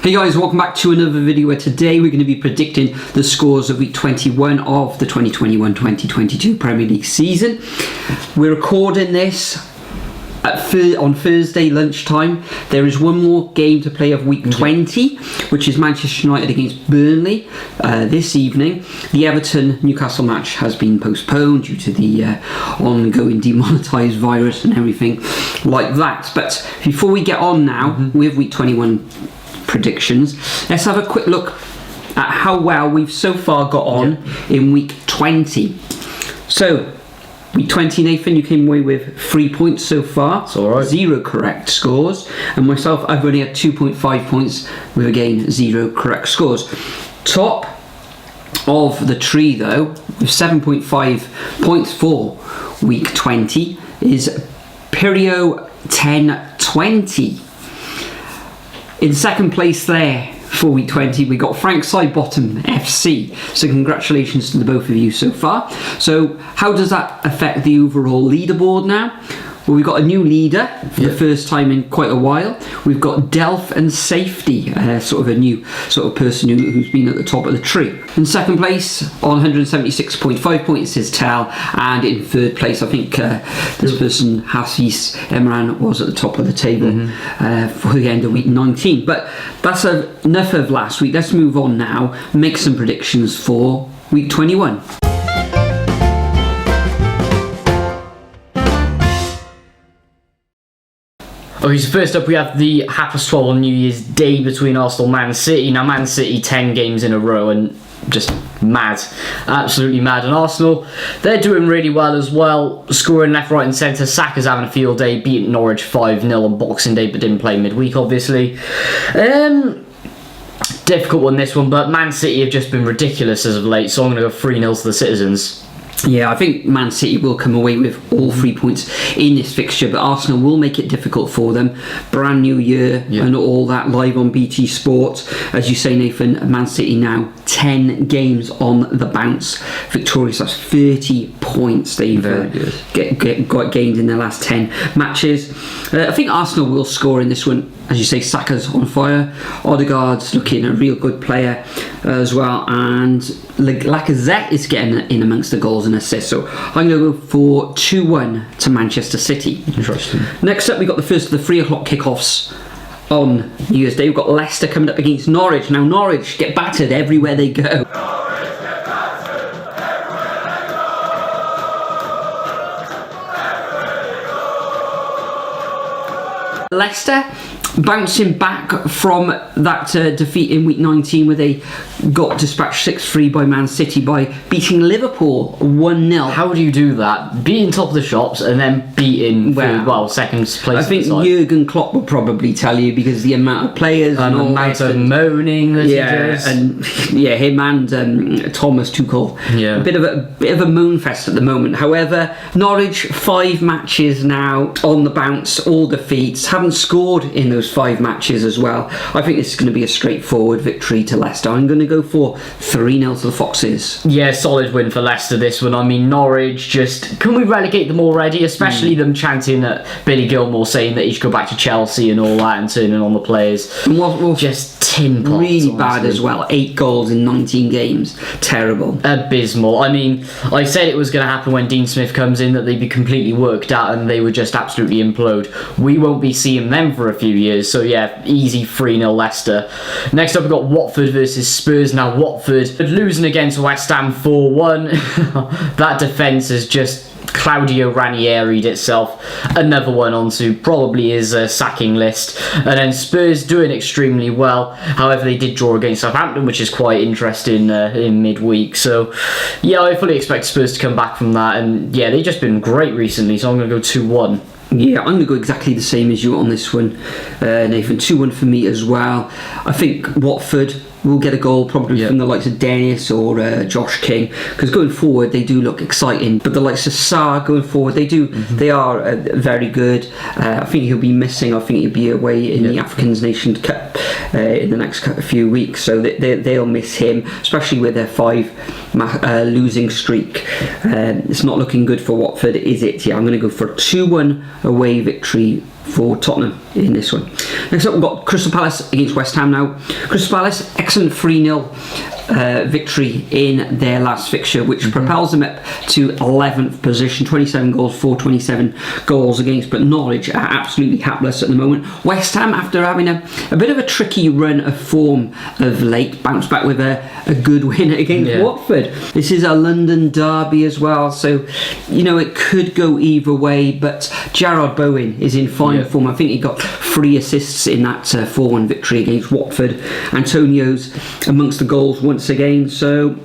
Hey guys, welcome back to another video where today we're going to be predicting the scores of week 21 of the 2021-2022 Premier League season. We're recording this on Thursday lunchtime. There is one more game to play of week 20, which is Manchester United against Burnley this evening. The Everton-Newcastle match has been postponed due to the ongoing demonetised virus and everything like that. But before we get on now with week 21 predictions, let's have a quick look at how well we've so far got on in week 20. So week 20, Nathan, you came away with 3 points so far. It's all right. 0 correct scores. And myself, I've only had 2.5 points with, again, 0 correct scores. Top of the tree, though, with 7.5 points for week 20 is Pirio 1020. In second place there for week 20, we got Frank Sidebottom FC. So congratulations to the both of you so far. So how does that affect the overall leaderboard now? Well, we've got a new leader for the first time in quite a while. We've got Delph and Safety, sort of a new sort of person who's been at the top of the tree. In second place, on 176.5 points, is Tal. And in third place, I think this person, Hassis Emran, was at the top of the table for the end of week 19. But that's enough of last week. Let's move on now, make some predictions for week 21. Okay, so first up we have the 12:30 on New Year's Day between Arsenal and Man City. Now Man City 10 games in a row and just mad, absolutely mad. And Arsenal, they're doing really well as well, scoring left, right and centre. Saka's having a field day, beating Norwich 5-0 on Boxing Day but didn't play midweek obviously. Difficult one this one, but Man City have just been ridiculous as of late, so I'm going to go 3-0 to the Citizens. Yeah, I think Man City will come away with all 3 points in this fixture, but Arsenal will make it difficult for them. Brand new year and all that, live on BT Sport. As you say, Nathan, Man City now 10 games on the bounce. Victorious, that's 30 points they've got gained in their last 10 matches. I think Arsenal will score in this one. As you say, Saka's on fire. Odegaard's looking a real good player as well. And Lacazette is getting in amongst the goals and assists. So I'm going to go for 2-1 to Manchester City. Interesting. Next up, we've got the first of the 3 o'clock kickoffs on New Year's Day. We've got Leicester coming up against Norwich. Now, Norwich get battered everywhere they go. Leicester bouncing back from that defeat in week 19 where they got dispatched 6-3 by Man City by beating Liverpool 1-0. How do you do that? Beating top of the shops and then beating second place. I think Jurgen Klopp will probably tell you, because the amount of players and the amount of moaning that he does. And him and Thomas Tuchel, a bit of a moan fest at the moment. However, Norwich 5 matches now on the bounce, all defeats, haven't scored in those 5 matches as well. I think this is going to be a straightforward victory to Leicester. I'm going to go for 3-0 to the Foxes. Yeah, solid win for Leicester this one. I mean, Norwich, can we relegate them already? Especially them chanting at Billy Gilmour, saying that he should go back to Chelsea and all that, and turning on the players. And just tin pots. Really bad as well. 8 goals in 19 games. Terrible. Abysmal. I mean, I said it was going to happen when Dean Smith comes in, that they'd be completely worked out and they would just absolutely implode. We won't be seeing them for a few years. So yeah, easy 3-0 Leicester. Next up we've got Watford versus Spurs. Now Watford losing against West Ham 4-1. That defence is just Claudio Ranieri'd itself. Another one onto probably his sacking list. And then Spurs doing extremely well. However, they did draw against Southampton, which is quite interesting in midweek. So yeah, I fully expect Spurs to come back from that. And yeah, they've just been great recently, so I'm going to go 2-1. Yeah, I'm going to go exactly the same as you on this one, Nathan. 2-1 for me as well. I think Watford will get a goal probably from the likes of Dennis or Josh King, because going forward they do look exciting. But the likes of Sarr going forward, they are very good. I think he'll be missing. I think he'll be away in the African Nations Cup in the next few weeks, so they'll miss him, especially with their 5 losing streak. It's not looking good for Watford, is it? Yeah, I'm going to go for a 2-1 away victory for Tottenham in this one. Next up, we've got Crystal Palace against West Ham now. Crystal Palace, excellent 3-0 victory in their last fixture, which propels them up to 11th position, 27 goals for, 27 goals against, but Norwich are absolutely hapless at the moment. West Ham, after having a bit of a tricky run of form of late, bounced back with a good win against Watford. This is a London derby as well, so it could go either way, but Jarrod Bowen is in fine form. I think he got 3 assists in that 4-1 victory against Watford. Antonio's amongst the goals once again, so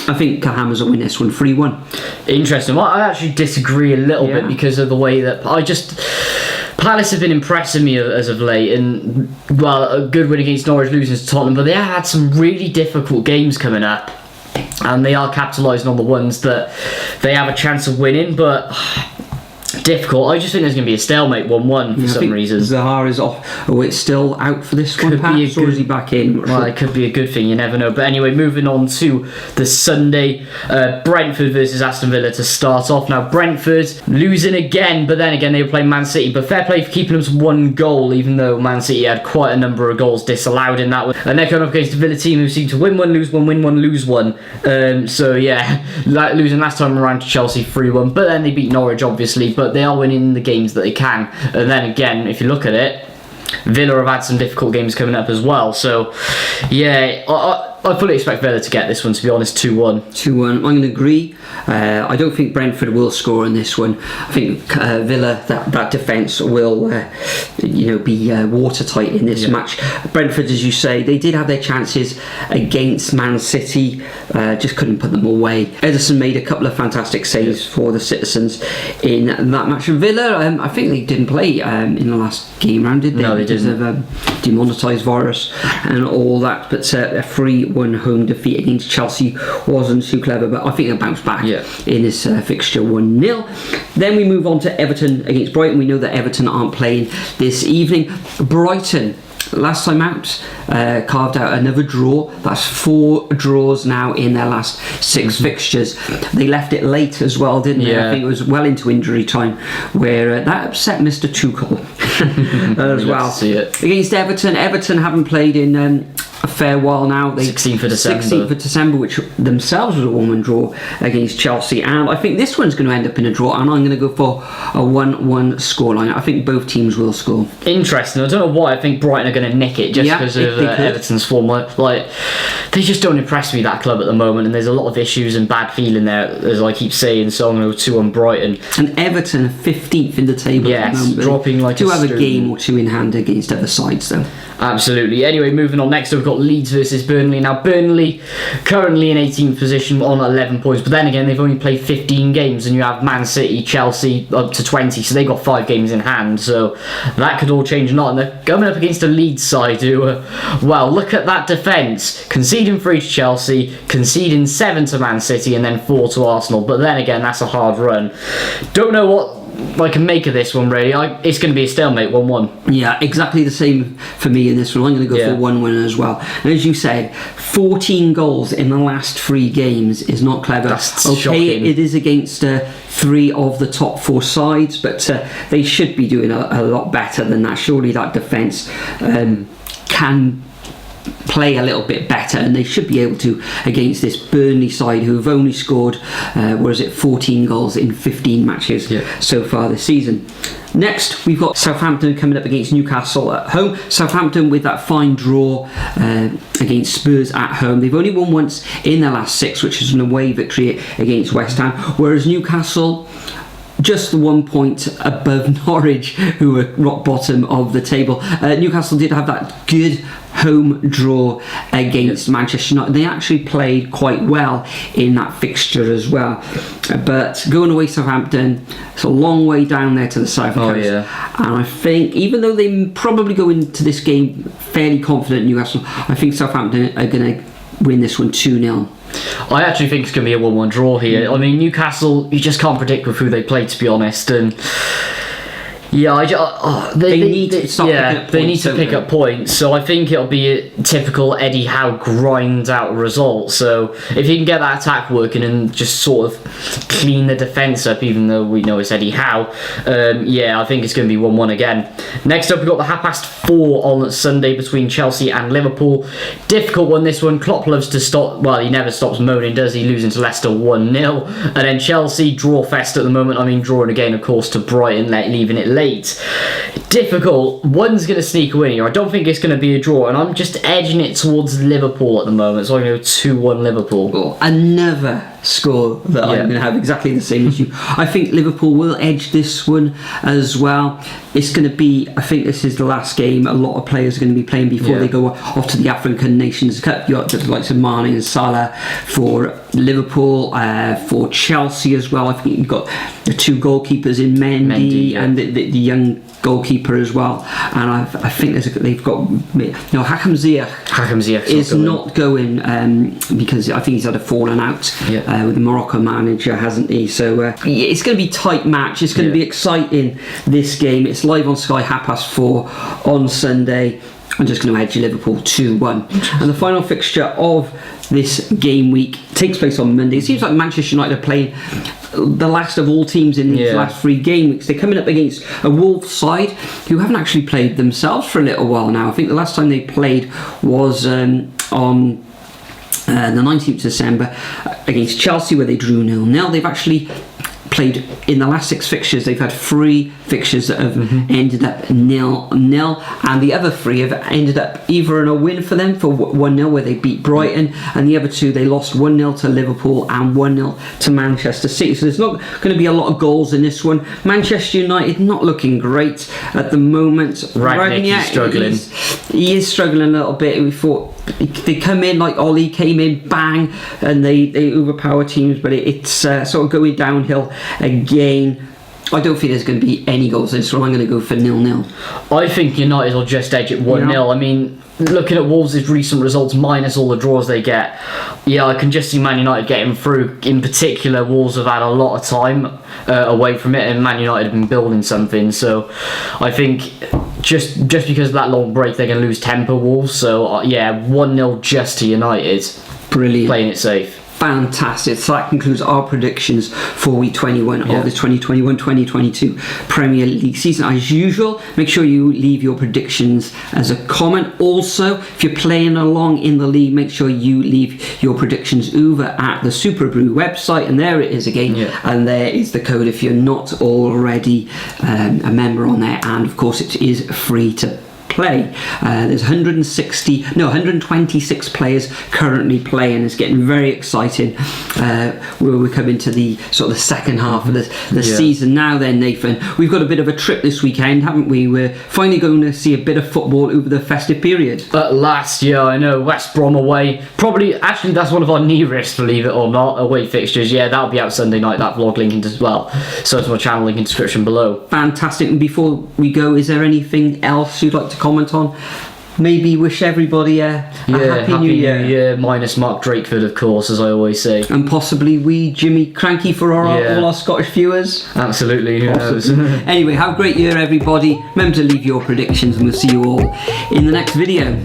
I think Hammers will win this one 3-1. Interesting. Well, I actually disagree a little bit because of the way that Palace have been impressing me as of late, and a good win against Norwich, losing to Tottenham, but they have had some really difficult games coming up, and they are capitalising on the ones that they have a chance of winning, but difficult. I just think there's going to be a stalemate 1-1 for some reason. Zaha is off. Oh, it's still out for this one, perhaps, or is he back in? Well, it could be a good thing, you never know. But anyway, moving on to the Sunday, Brentford versus Aston Villa to start off. Now, Brentford losing again, but then again, they were playing Man City. But fair play for keeping them to 1 goal, even though Man City had quite a number of goals disallowed in that one. And they're coming up against the Villa team who seem to win 1, lose 1, win 1, lose 1. So yeah, losing last time around to Chelsea 3-1. But then they beat Norwich, obviously. But they are winning the games that they can. And then again, if you look at it, Villa have had some difficult games coming up as well. So yeah, I fully expect Villa to get this one, to be honest. 2-1. 2-1. I'm going to agree. I don't think Brentford will score in this one. I think Villa, that defence will be watertight in this match. Brentford, as you say, they did have their chances against Man City, just couldn't put them away. Ederson made a couple of fantastic saves for the citizens in that match. And Villa, I think they didn't play in the last game round, did they? No, they didn't. Because of demonetised virus and all that. But a 3-1 home defeat against Chelsea wasn't too clever, but I think they'll bounce back in this fixture 1-0. Then we move on to Everton against Brighton. We know that Everton aren't playing this evening. Brighton, last time out, carved out another draw. That's 4 draws now in their last 6 fixtures. They left it late as well, didn't they? I think it was well into injury time, where that upset Mr. Tuchel as well. See it. Against Everton haven't played in a fair while now. 16th of December. 16th of December, which themselves was a 1-1 draw against Chelsea. And I think this one's going to end up in a draw, and I'm going to go for a 1-1 scoreline. I think both teams will score. Interesting. I don't know why I think Brighton are going to nick it just because of Everton's form. Like, they just don't impress me, that club, at the moment, and there's a lot of issues and bad feeling there, as I keep saying. So I'm going to go 2 on Brighton. And Everton 15th in the table at the moment. Dropping like do have a game or 2 in hand against other sides, though. Absolutely. Anyway, moving on next, we've got Leeds versus Burnley. Now, Burnley currently in 18th position on 11 points, but then again, they've only played 15 games, and you have Man City, Chelsea up to 20, so they've got 5 games in hand, so that could all change a lot. And they're going up against a Leeds side who, look at that defence, conceding 3 to Chelsea, conceding 7 to Man City, and then 4 to Arsenal. But then again, that's a hard run. Don't know what I can make of this one, really. It's going to be a stalemate, 1-1. Yeah, exactly the same for me in this one. I'm going to go for 1-1 as well. And as you said, 14 goals in the last 3 games is not clever. That's shocking. It is against 3 of the top 4 sides, but they should be doing a lot better than that. Surely that defence can play a little bit better, and they should be able to against this Burnley side who have only scored 14 goals in 15 matches so far this season. Next, we've got Southampton coming up against Newcastle at home. Southampton with that fine draw against Spurs at home. They've only won once in their last 6, which is an away victory against West Ham, whereas Newcastle just 1 point above Norwich, who were rock bottom of the table. Newcastle did have that good home draw against Manchester United. They actually played quite well in that fixture as well. But going away Southampton, it's a long way down there to the south coast. And I think, even though they probably go into this game fairly confident, Newcastle, I think Southampton are going to win this one 2-0. I actually think it's going to be a 1-1 draw here. I mean, Newcastle, you just can't predict with who they play, to be honest. And Yeah, They need to start picking up they need points, to don't pick they? up points. So I think it'll be a typical Eddie Howe grind out result. So if he can get that attack working and just sort of clean the defence up, even though we know it's Eddie Howe, I think it's going to be 1-1 again. Next up, we've got the 4:30 on Sunday between Chelsea and Liverpool. Difficult one, this one. Klopp loves to stop. Well, he never stops moaning, does he? Losing to Leicester 1-0, and then Chelsea draw fest at the moment. I mean, drawing again, of course, to Brighton, leaving it late. Difficult. One's going to sneak a win here. I don't think it's going to be a draw, and I'm just edging it towards Liverpool at the moment. So I'm going to go 2-1 Liverpool. Another score that I'm going to have exactly the same as you. I think Liverpool will edge this one as well. It's going to be, I think this is the last game a lot of players are going to be playing before they go off to the African Nations Cup. You got the likes of Mane and Salah for Liverpool, for Chelsea as well. I think you've got the two goalkeepers in Mendy and the young goalkeeper as well, and I think they've got Hakim Ziyech is not going because I think he's had a falling out with the Morocco manager, hasn't he? So it's going to be a tight match. It's going to be exciting, this game. It's live on Sky 4:30 on Sunday. I'm just going to edge Liverpool 2-1. And the final fixture of this game week takes place on Monday. It seems like Manchester United are playing the last of all teams in these last 3 game weeks. They're coming up against a Wolves side who haven't actually played themselves for a little while now. I think the last time they played was on the 19th of December against Chelsea, where they drew 0-0. They've actually played in the last 6 fixtures. They've had 3 fixtures that have ended up 0-0, and the other 3 have ended up either in a win for them for 1-0, where they beat Brighton, and the other 2 they lost 1-0 to Liverpool and 1-0 to Manchester City. So there's not going to be a lot of goals in this one. Manchester United not looking great at the moment. Rangnick is struggling. He is struggling a little bit. We thought they come in like Ollie came in, bang, and they overpower teams, but it's sort of going downhill again. I don't think there's going to be any goals in this one. I'm going to go for 0-0. I think United will just edge it 1-0. I mean, looking at Wolves' recent results minus all the draws they get, I can just see Man United getting through. In particular, Wolves have had a lot of time away from it, and Man United have been building something. So I think just because of that long break, they're going to lose temper, Wolves. So 1-0 just to United. Brilliant. Playing it safe. Fantastic. So that concludes our predictions for week 21 of the 2021-2022 Premier League season. As usual, make sure you leave your predictions as a comment. Also, if you're playing along in the league, make sure you leave your predictions over at the Super Brew website, and there it is again, and there is the code if you're not already a member on there, and of course it is free to play. There's 126 players currently playing. It's getting very exciting where we come into the sort of the second half of the season now. Then, Nathan, we've got a bit of a trip this weekend, haven't we? We're finally going to see a bit of football over the festive period. At last, I know. West Brom away. Probably, actually, that's one of our nearest, believe it or not, away fixtures. That'll be out Sunday night, that vlog link so to my channel link in the description below. Fantastic. And before we go, is there anything else you'd like to comment on? Maybe wish everybody a happy New Year. Minus Mark Drakeford, of course, as I always say. And possibly wee Jimmy Cranky for all our Scottish viewers. Absolutely, who knows? Anyway, have a great year, everybody. Remember to leave your predictions, and we'll see you all in the next video.